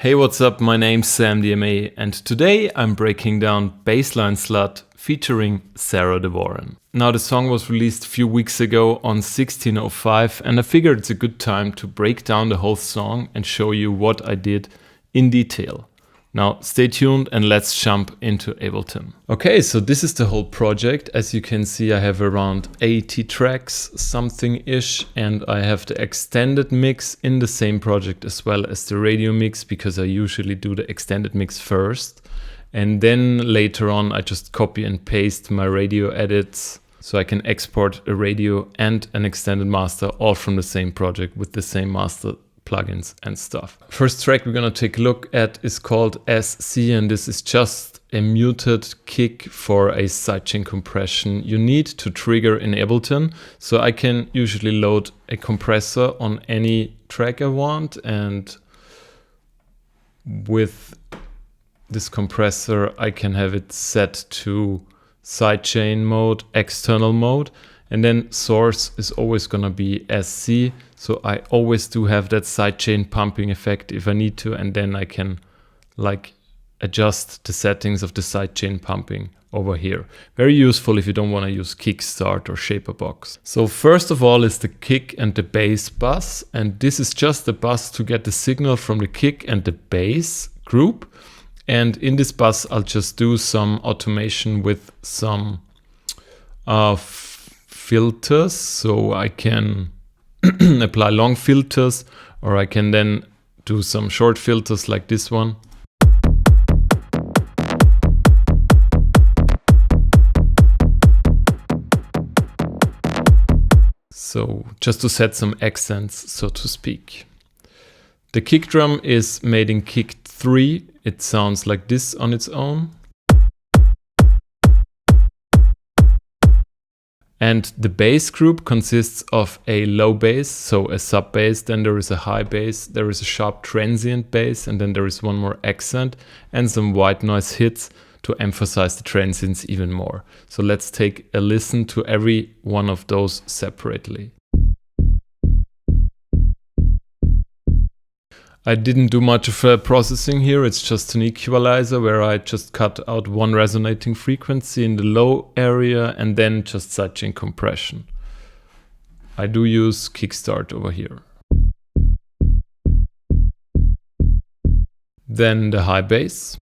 Hey, what's up? My name's Samdma, and today I'm breaking down Bassline Slvt featuring Sarah de Warren. Now, the song was released a few weeks ago on 1605, and I figured it's a good time to break down the whole song and show you what I did in detail. Now, stay tuned and let's jump into Ableton. Okay, so this is the whole project. As you can see, I have around 80 tracks, something-ish, and I have the extended mix in the same project as well as the radio mix, because I usually do the extended mix first. And then later on, I just copy and paste my radio edits, so I can export a radio and an extended master all from the same project with the same master plugins and stuff. First track we're gonna take a look at is called SC, and this is just a muted kick for a sidechain compression you need to trigger in Ableton. So I can usually load a compressor on any track I want, and with this compressor I can have it set to sidechain mode, external mode, and then source is always gonna be SC. So I always do have that sidechain pumping effect if I need to, and then I can like adjust the settings of the sidechain pumping over here. Very useful if you don't want to use Kickstart or Shaperbox. So first of all is the kick and the bass bus, and this is just the bus to get the signal from the kick and the bass group. And in this bus I'll just do some automation with some filters, so I can apply long filters, or I can then do some short filters like this one. So just to set some accents, so to speak. The kick drum is made in kick 3. It sounds like this on its own. And the bass group consists of a low bass, so a sub bass, then there is a high bass, there is a sharp transient bass, and then there is one more accent and some white noise hits to emphasize the transients even more. So let's take a listen to every one of those separately. I didn't do much of processing here, it's just an equalizer where I just cut out one resonating frequency in the low area and then just sidechain compression. I do use Kickstart over here. Then the high bass.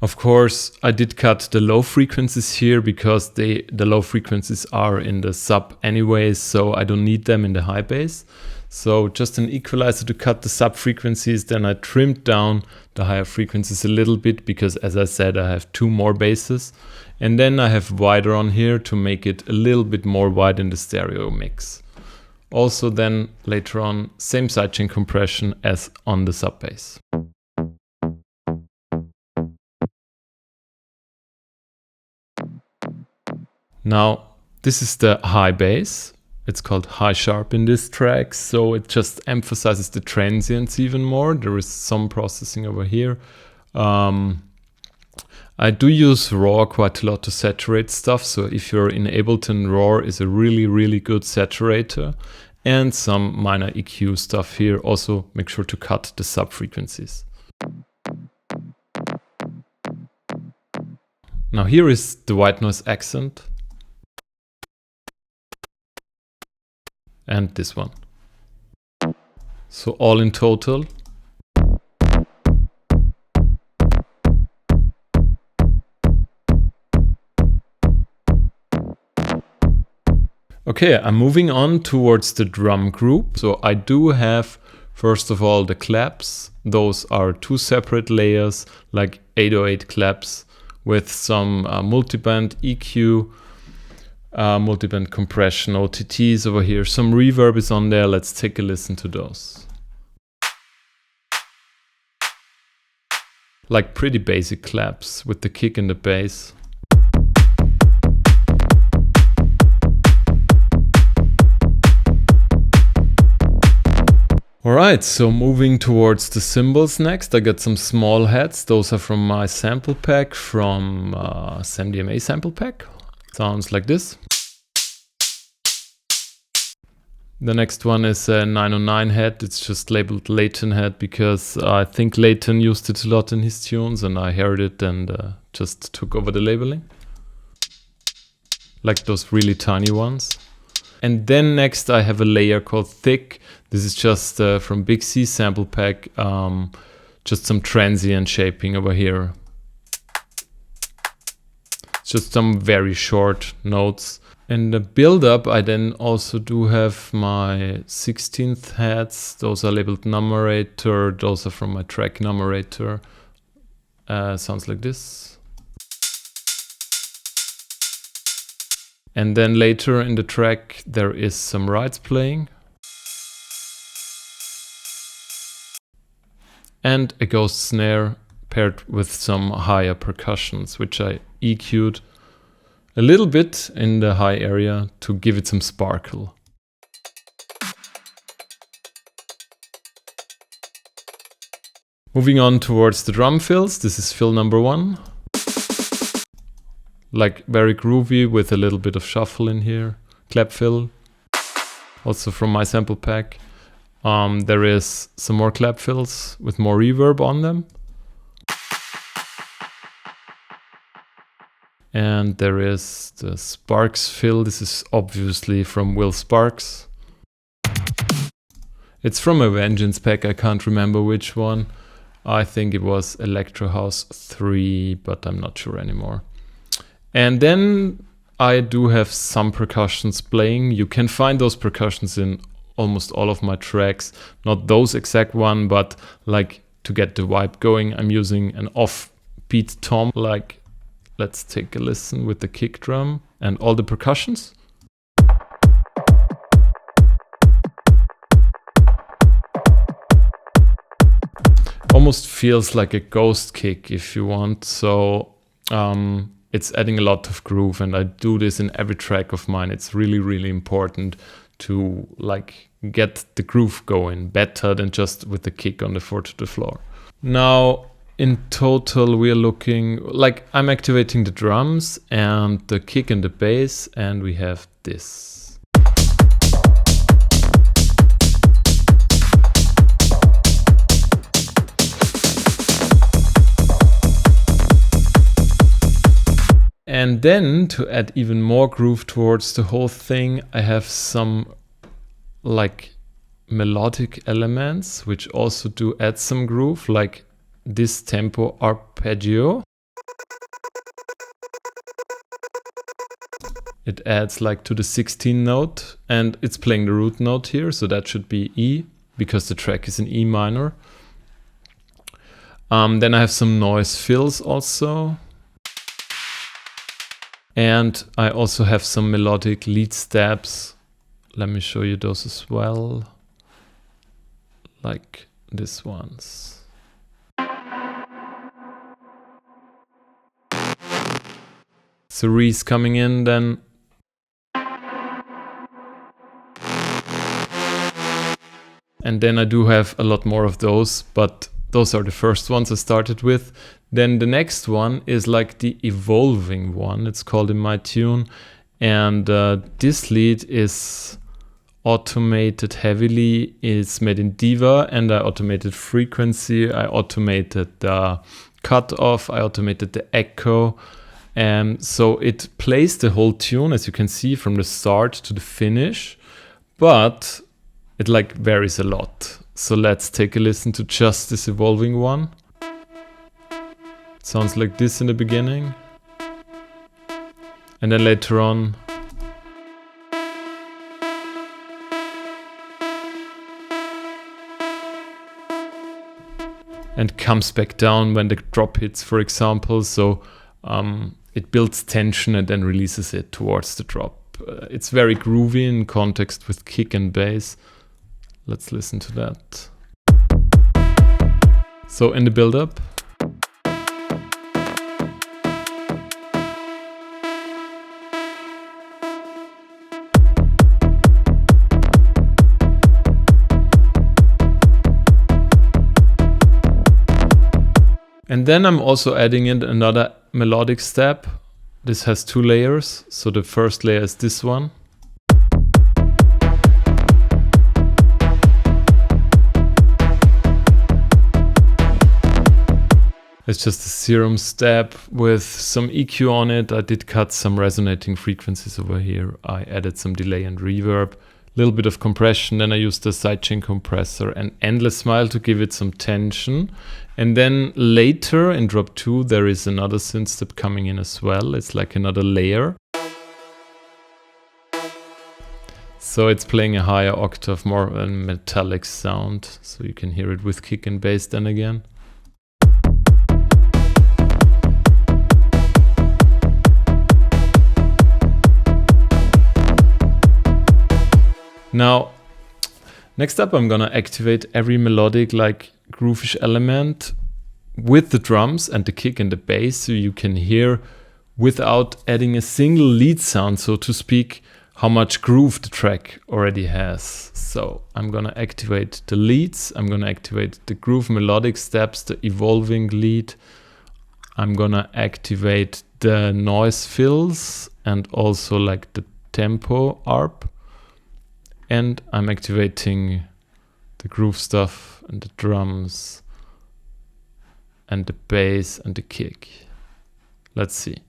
Of course, I did cut the low frequencies here because the low frequencies are in the sub anyways, so I don't need them in the high bass. So just an equalizer to cut the sub frequencies, then I trimmed down the higher frequencies a little bit because, as I said, I have 2 more basses. And then I have wider on here to make it a little bit more wide in the stereo mix. Also then later on, same sidechain compression as on the sub bass. Now, this is the high bass. It's called high sharp in this track, so it just emphasizes the transients even more. There is some processing over here. I do use raw quite a lot to saturate stuff, so if you're in Ableton, raw is a really good saturator. And some minor EQ stuff here. Also make sure to cut the sub frequencies. Now here is the white noise accent. And this one. So all in total. Okay, I'm moving on towards the drum group. So I do have, first of all, the claps. Those are 2 separate layers, like 808 claps with some multiband EQ, multiband compression, OTTs over here. Some reverb is on there. Let's take a listen to those. Like pretty basic claps with the kick and the bass. Alright, so moving towards the cymbals next, I got some small heads. Those are from my sample pack, from Samdma sample pack. Sounds like this. The next one is a 909 head. It's just labeled Leighton head because I think Leighton used it a lot in his tunes and I heard it and just took over the labeling. Like those really tiny ones. And then next I have a layer called Thick. This is just from Big C sample pack. Just some transient shaping over here. Just some very short notes. In the build-up, I then also do have my 16th heads. Those are labeled numerator. Those are from my track numerator. Sounds like this. And then later in the track, there is some rides playing. And a ghost snare paired with some higher percussions, which I EQ'd a little bit in the high area to give it some sparkle. Moving on towards the drum fills, this is fill number 1. Like very groovy with a little bit of shuffle in here. Clap fill, also from my sample pack. There is some more clap fills with more reverb on them. And there is the Sparks fill. This is obviously from Will Sparks. It's from a Vengeance pack, I can't remember which one. I think it was Electro House 3, but I'm not sure anymore. And then I do have some percussions playing. You can find those percussions in almost all of my tracks. Not those exact one, but like to get the vibe going, I'm using an offbeat tom. Like, let's take a listen with the kick drum and all the percussions. Almost feels like a ghost kick if you want. So it's adding a lot of groove, and I do this in every track of mine. It's really, really important to like get the groove going better than just with the kick on the 4 to the floor. Now, in total, we are looking like I'm activating the drums and the kick and the bass, and we have this. And then to add even more groove towards the whole thing, I have some like melodic elements which also do add some groove, like this tempo arpeggio. It adds like to the 16th note, and it's playing the root note here, so that should be E because the track is in E minor. Then I have some noise fills also. And I also have some melodic lead stabs. Let me show you those as well. Like these ones. Cerise coming in then. And then I do have a lot more of those, but those are the first ones I started with. Then the next one is like the evolving one. It's called In My Tune. And this lead is automated heavily. It's made in Diva, and I automated frequency. I automated the cutoff. I automated the echo. So it plays the whole tune, as you can see, from the start to the finish. But it like varies a lot. So let's take a listen to just this evolving one. It sounds like this in the beginning. And then later on. And comes back down when the drop hits, for example. So it builds tension and then releases it towards the drop. It's very groovy in context with kick and bass. Let's listen to that. So in the build-up. And then I'm also adding in another melodic step. This has 2 layers. So the first layer is this one. It's just a serum step with some EQ on it. I did cut some resonating frequencies over here. I added some delay and reverb, a little bit of compression. Then I used the sidechain compressor and Endless Smile to give it some tension. And then later in drop 2, there is another synth step coming in as well. It's like another layer. So it's playing a higher octave, more of a metallic sound. So you can hear it with kick and bass then again. Now, next up I'm gonna activate every melodic like groovish element with the drums and the kick and the bass, so you can hear without adding a single lead sound, so to speak, how much groove the track already has. So I'm gonna activate the leads, I'm gonna activate the groove melodic steps, the evolving lead, I'm gonna activate the noise fills and also like the tempo arp, and I'm activating the groove stuff and the drums and the bass and the kick. Let's see.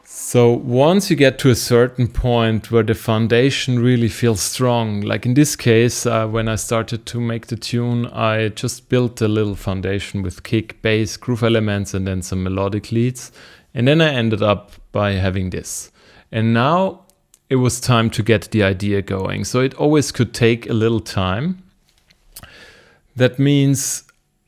So once you get to a certain point where the foundation really feels strong, like in this case, when I started to make the tune, I just built a little foundation with kick, bass, groove elements, and then some melodic leads. And then I ended up by having this. And now it was time to get the idea going. So it always could take a little time. That means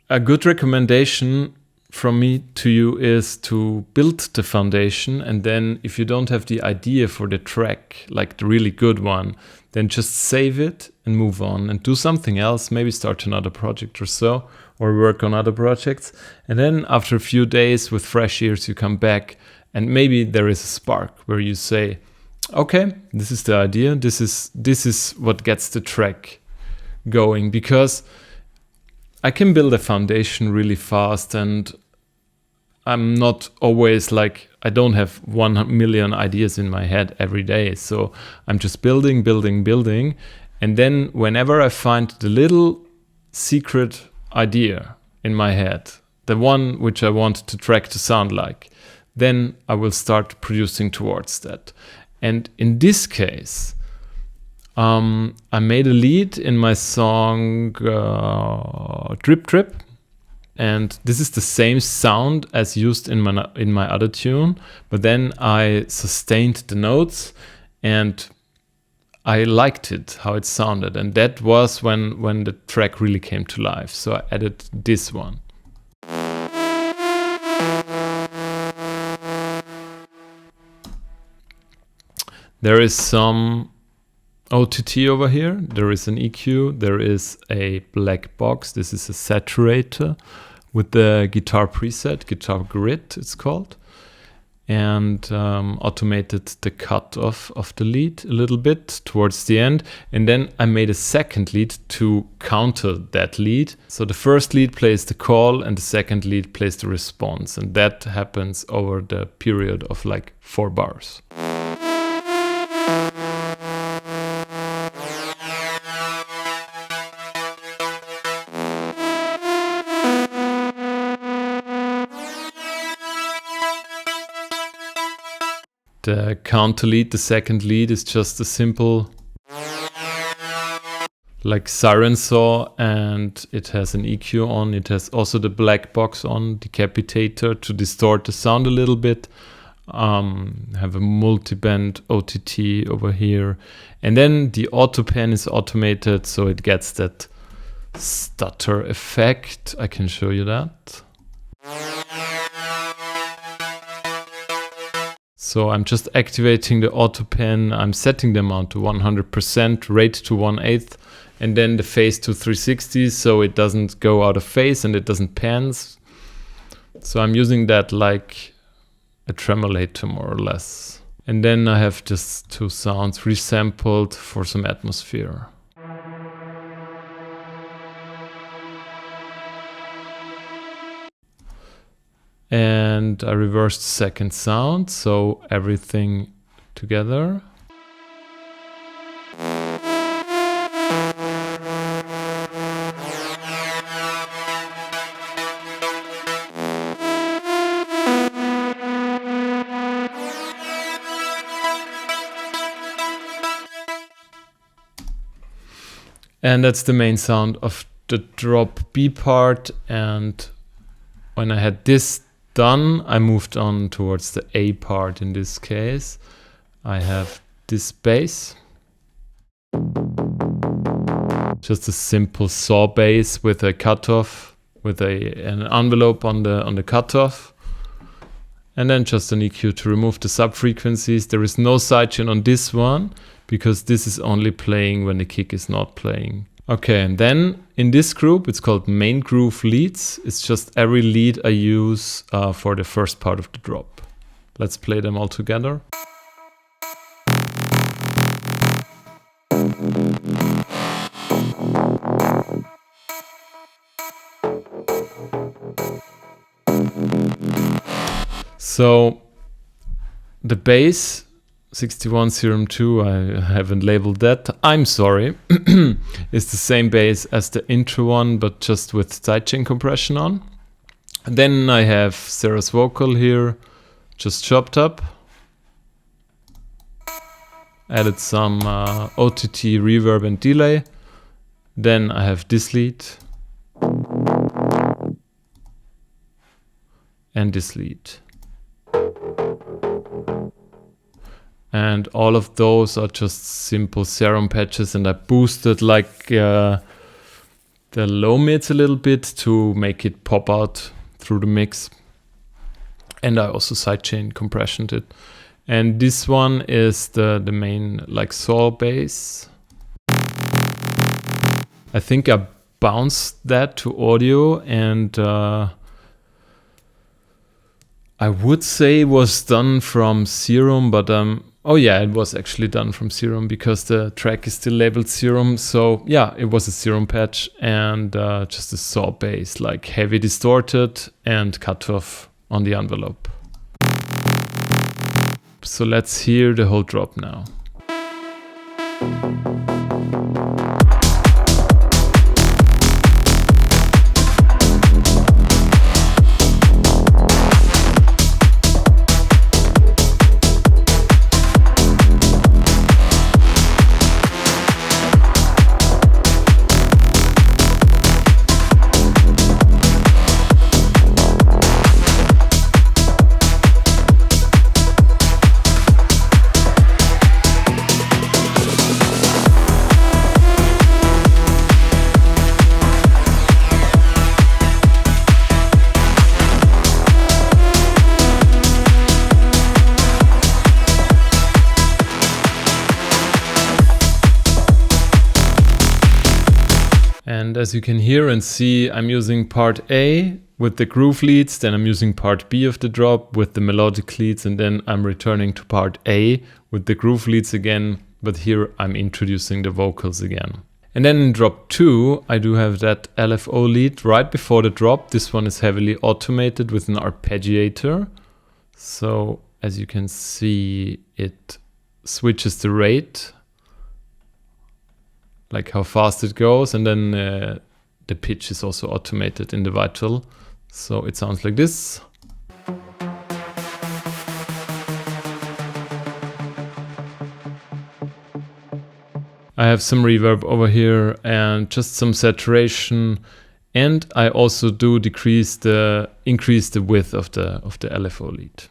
a good recommendation from me to you is to build the foundation, and then if you don't have the idea for the track, like the really good one, then just save it and move on and do something else, maybe start another project or so, or work on other projects. And then after a few days with fresh ears, you come back and maybe there is a spark where you say, okay, this is the idea, this is what gets the track going, because I can build a foundation really fast, and I'm not always like, I don't have 1 million ideas in my head every day. So I'm just building. And then whenever I find the little secret idea in my head, the one which I want the track to sound like, then I will start producing towards that. And in this case, I made a lead in my song Drip Drip. And this is the same sound as used in my other tune, but then I sustained the notes and I liked it, how it sounded. And that was when the track really came to life. So I added this one. There is some OTT over here, there is an EQ, there is a black box, this is a saturator with the guitar preset, guitar grid it's called, and automated the cut of the lead a little bit towards the end. And then I made a second lead to counter that lead. So the first lead plays the call and the second lead plays the response, and that happens over the period of like 4 bars. The counter lead, the second lead, is just a simple like siren saw, and it has an EQ on. It has also the black box on, decapitator, to distort the sound a little bit. Have a multi-band OTT over here. And then the auto pen is automated, so it gets that stutter effect. I can show you that. So I'm just activating the auto pen. I'm setting the amount to 100%, rate to 1/8, and then the phase to 360, so it doesn't go out of phase and it doesn't pans. So I'm using that like a tremolator more or less. And then I have just 2 sounds resampled for some atmosphere. And I reversed the second sound, so everything together. And that's the main sound of the drop B part. And when I had this done, I moved on towards the A part. In this case, I have this bass. Just a simple saw bass with a cutoff, with an envelope on the cutoff. And then just an EQ to remove the sub-frequencies. There is no sidechain on this one, because this is only playing when the kick is not playing. Okay, and then in this group, it's called main groove leads. It's just every lead I use for the first part of the drop. Let's play them all together. So the bass 61 Serum 2, I haven't labeled that, I'm sorry, is the same bass as the intro one, but just with sidechain compression on. And then I have Sarah's vocal here, just chopped up. Added some OTT reverb and delay. Then I have this lead. And this lead. And all of those are just simple serum patches, and I boosted like the low mids a little bit to make it pop out through the mix. And I also sidechain compressioned it. And this one is the main like saw bass. I think I bounced that to audio, and I would say it was done from Serum, but oh yeah, it was actually done from Serum because the track is still labeled Serum. So yeah, it was a Serum patch and just a saw bass, like heavy distorted and cut off on the envelope. So let's hear the whole drop now. And as you can hear and see, I'm using part A with the groove leads, then I'm using part B of the drop with the melodic leads, and then I'm returning to part A with the groove leads again, but here I'm introducing the vocals again. And then in drop 2, I do have that LFO lead right before the drop. This one is heavily automated with an arpeggiator. So as you can see, it switches the rate, like how fast it goes, and then the pitch is also automated in the vital. So it sounds like this. I have some reverb over here and just some saturation, and I also do increase the width of the LFO lead.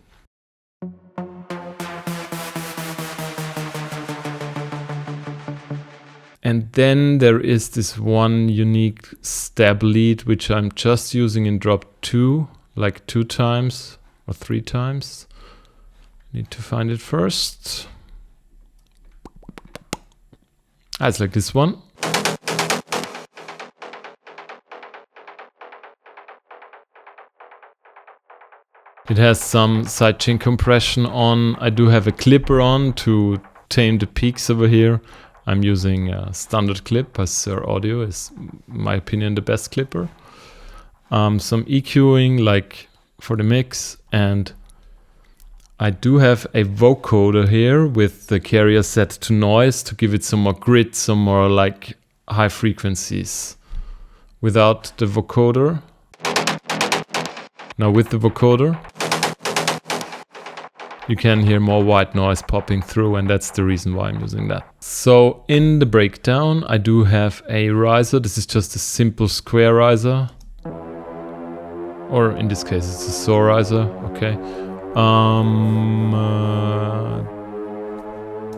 And then there is this one unique stab lead, which I'm just using in drop 2, like 2 times or 3 times. Need to find it first. It's like this one. It has some sidechain compression on. I do have a clipper on to tame the peaks over here. I'm using a standard clip by Sir Audio, is in my opinion the best clipper. Some EQing, like for the mix, and I do have a vocoder here with the carrier set to noise to give it some more grit, some more like high frequencies. Without the vocoder, now with the vocoder, you can hear more white noise popping through, and that's the reason why I'm using that. So in the breakdown, I do have a riser. This is just a simple square riser. Or in this case, it's a saw riser, okay.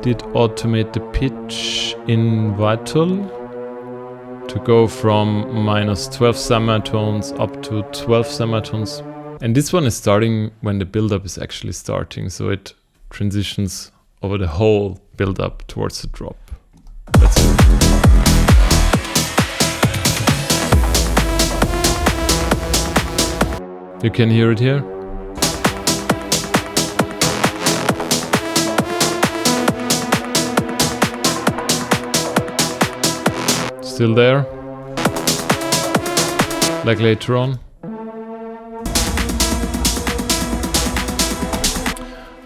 Did automate the pitch in Vital to go from minus 12 semitones up to 12 semitones. And this one is starting when the build-up is actually starting, so it transitions over the whole build-up towards the drop. That's it. You can hear it here. Still there. Like later on.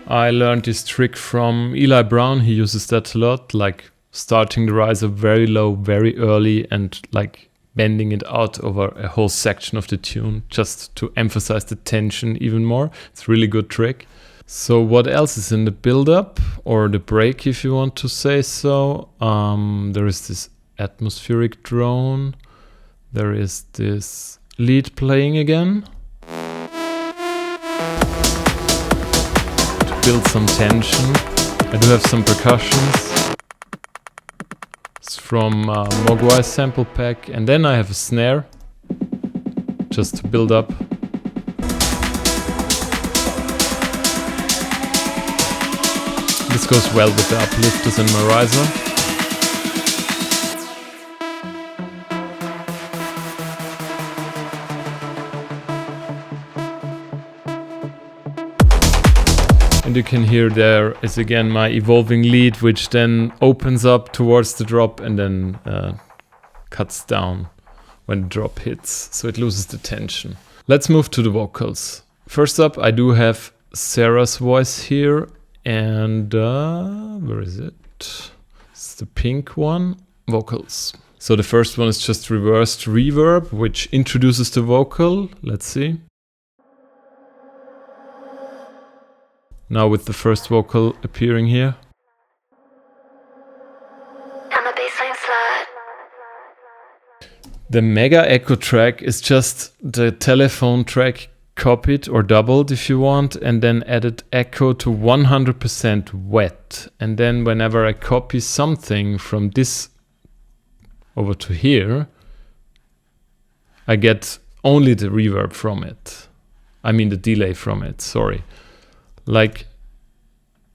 I learned this trick from Eli Brown. He uses that a lot, like starting the riser very low, very early, and like bending it out over a whole section of the tune just to emphasize the tension even more. It's a really good trick. So what else is in the build-up, or the break if you want to say so? There is this atmospheric drone. There is this lead playing again. To build some tension. I do have some percussions. It's from Mogwai sample pack. And then I have a snare, just to build up. This goes well with the uplifters and my riser. And you can hear there is again my evolving lead, which then opens up towards the drop and then cuts down when the drop hits, so it loses the tension. Let's move to the vocals. First up, I do have Sarah's voice here, and where is it? It's the pink one, vocals. So the first one is just reversed reverb, which introduces the vocal. Let's see. Now with the first vocal appearing here. I'm a bassline slut. The mega echo track is just the telephone track copied or doubled if you want, and then added echo to 100% wet. And then whenever I copy something from this over to here, I get only the reverb from it. I mean the delay from it, sorry. Like,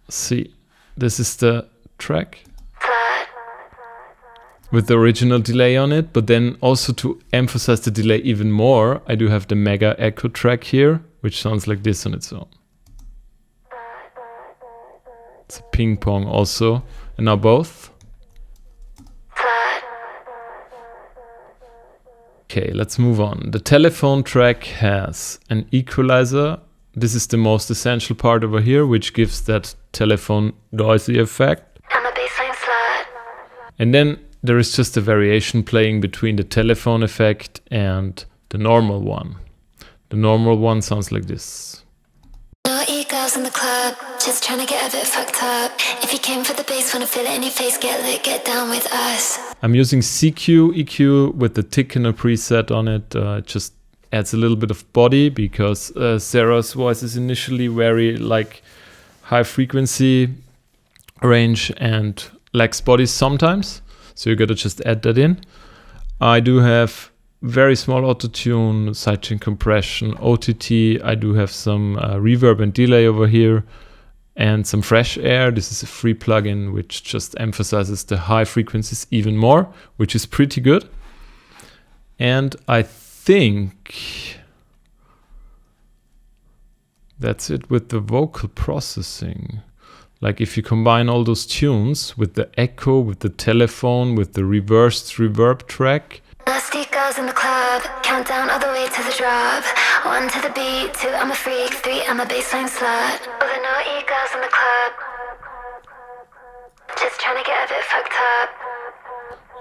see, this is the track with the original delay on it, but then also to emphasize the delay even more, I do have the mega echo track here, which sounds like this on its own. It's a ping pong also, and now both. Okay, let's move on. The telephone track has an equalizer. This is the most essential part over here, which gives that telephone noisy effect. I'm a bassline slut. And then there is just a variation playing between the telephone effect and the normal one. The normal one sounds like this. Naughty girls in the club, just trying to get a bit fucked up. If you came for the bass, wanna feel it in your face, get lit, get down with us. I'm using CQ, EQ with the thickener preset on it. It just adds a little bit of body because Sarah's voice is initially very like high frequency range and lacks body sometimes, so you gotta just add that in. I do have very small auto-tune, sidechain compression, OTT. I do have some reverb and delay over here and some fresh air. This is a free plugin which just emphasizes the high frequencies even more, which is pretty good. And I think that's it with the vocal processing. Like if you combine all those tunes with the echo, with the telephone, with the reversed reverb track, Nasty girls girls in the club, count down all the way to the drop. 1 to the beat, 2 I'm a freak, 3 I'm a bassline slut. All the naughty girls in the club, just trying to get a bit fucked up.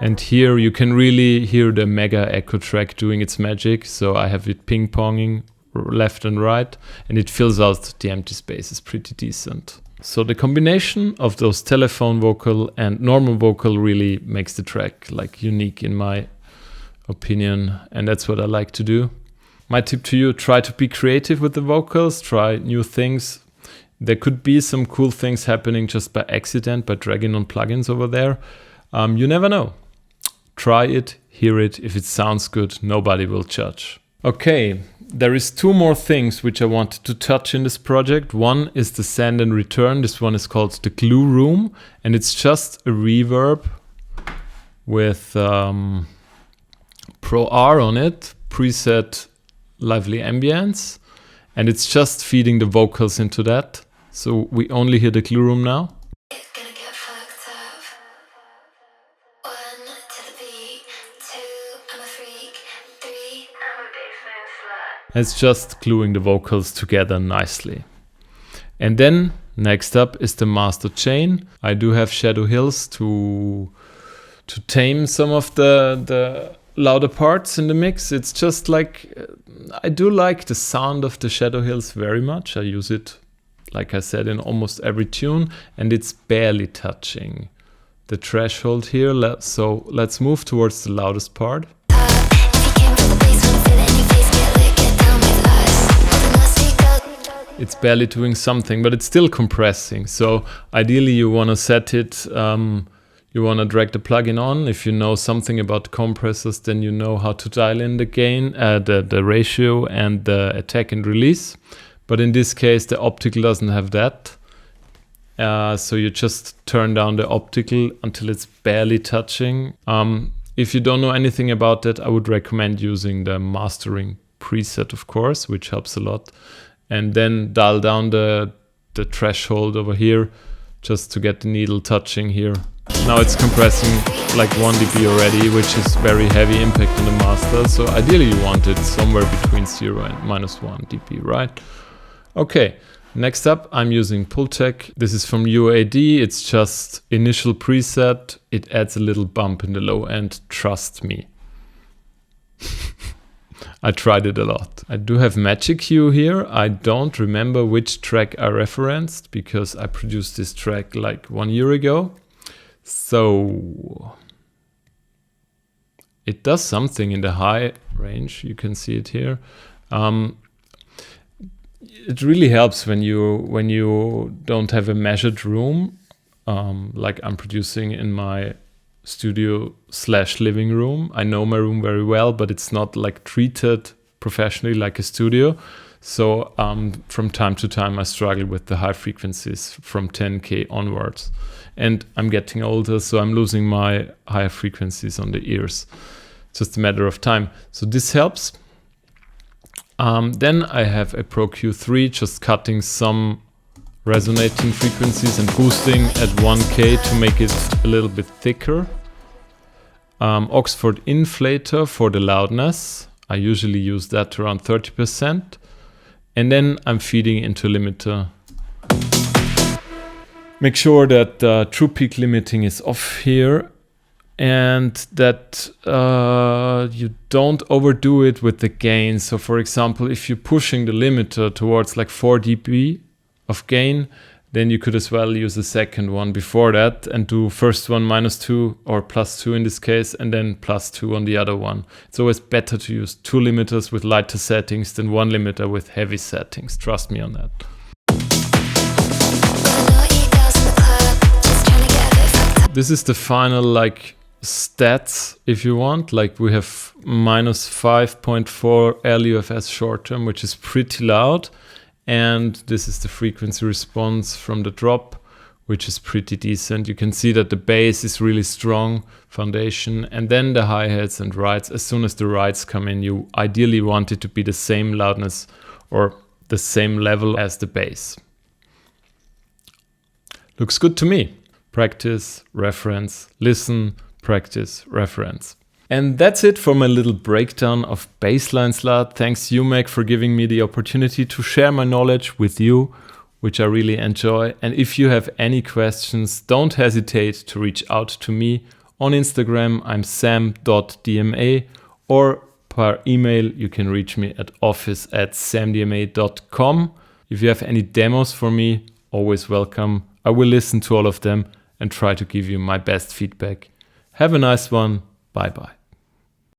And here you can really hear the mega echo track doing its magic. So I have it ping-ponging left and right, and it fills out the empty spaces pretty decent. So the combination of those telephone vocal and normal vocal really makes the track like unique in my opinion, and that's what I like to do. My tip to you, try to be creative with the vocals, try new things. There could be some cool things happening just by accident, by dragging on plugins over there. You never know. Try it, hear it. If it sounds good, nobody will judge. Okay, there is 2 more things which I wanted to touch in this project. One is the send and return. This one is called the glue room, and it's just a reverb with Pro R on it, preset lively ambience, and it's just feeding the vocals into that. So we only hear the glue room now. It's gonna get fucked up. 1 to the beat, 2 I'm a freak, 3 I'm a bassline slut. It's just gluing the vocals together nicely. And then next up is the master chain. I do have Shadow Hills to tame some of the louder parts in the mix. It's just like, I do like the sound of the Shadow Hills very much. I use it, like I said, in almost every tune, and it's barely touching the threshold here. So let's move towards the loudest part. It's barely doing something, but it's still compressing. So ideally you want to set it, you want to drag the plugin on. If you know something about compressors, then you know how to dial in the gain, the ratio and the attack and release. But in this case, the optical doesn't have that. So you just turn down the optical until it's barely touching. If you don't know anything about that, I would recommend using the mastering preset, of course, which helps a lot. And then dial down the threshold over here just to get the needle touching here. Now it's compressing like 1 dB already, which is very heavy impact on the master. So ideally you want it somewhere between 0 and -1 dB, right? Okay, next up I'm using Pultec. This is from UAD. It's just initial preset. It adds a little bump in the low end, trust me. I tried it a lot. I do have Magic Hue here. I don't remember which track I referenced because I produced this track like 1 year ago. So it does something in the high range. You can see it here. It really helps when you don't have a measured room, like I'm producing in my studio/living room. I know my room very well, but it's not like treated professionally like a studio. So from time to time I struggle with the high frequencies from 10K onwards. And I'm getting older, so I'm losing my higher frequencies on the ears. Just a matter of time. So this helps. Then I have a Pro Q3, just cutting some resonating frequencies and boosting at 1K to make it a little bit thicker. Oxford Inflator for the loudness. I usually use that around 30%. And then I'm feeding into limiter. Make sure that true peak limiting is off here and that you don't overdo it with the gain. So for example, if you're pushing the limiter towards like 4 dB of gain, then you could as well use the second one before that and do first one -2 or +2 in this case, and then +2 on the other one. It's always better to use 2 limiters with lighter settings than 1 limiter with heavy settings. Trust me on that. This is the final like stats, if you want. Like we have -5.4 LUFS short term, which is pretty loud. And this is the frequency response from the drop, which is pretty decent. You can see that the bass is really strong foundation, and then the hi-hats and rides. As soon as the rides come in, you ideally want it to be the same loudness or the same level as the bass. Looks good to me. Practice, reference, listen, practice, reference. And that's it for my little breakdown of Bassline Slvt. Thanks UMAC for giving me the opportunity to share my knowledge with you, which I really enjoy. And if you have any questions, don't hesitate to reach out to me. On Instagram, I'm sam.dma, or per email, you can reach me at office@samdma.com. If you have any demos for me, always welcome. I will listen to all of them and try to give you my best feedback. Have a nice one. Bye bye.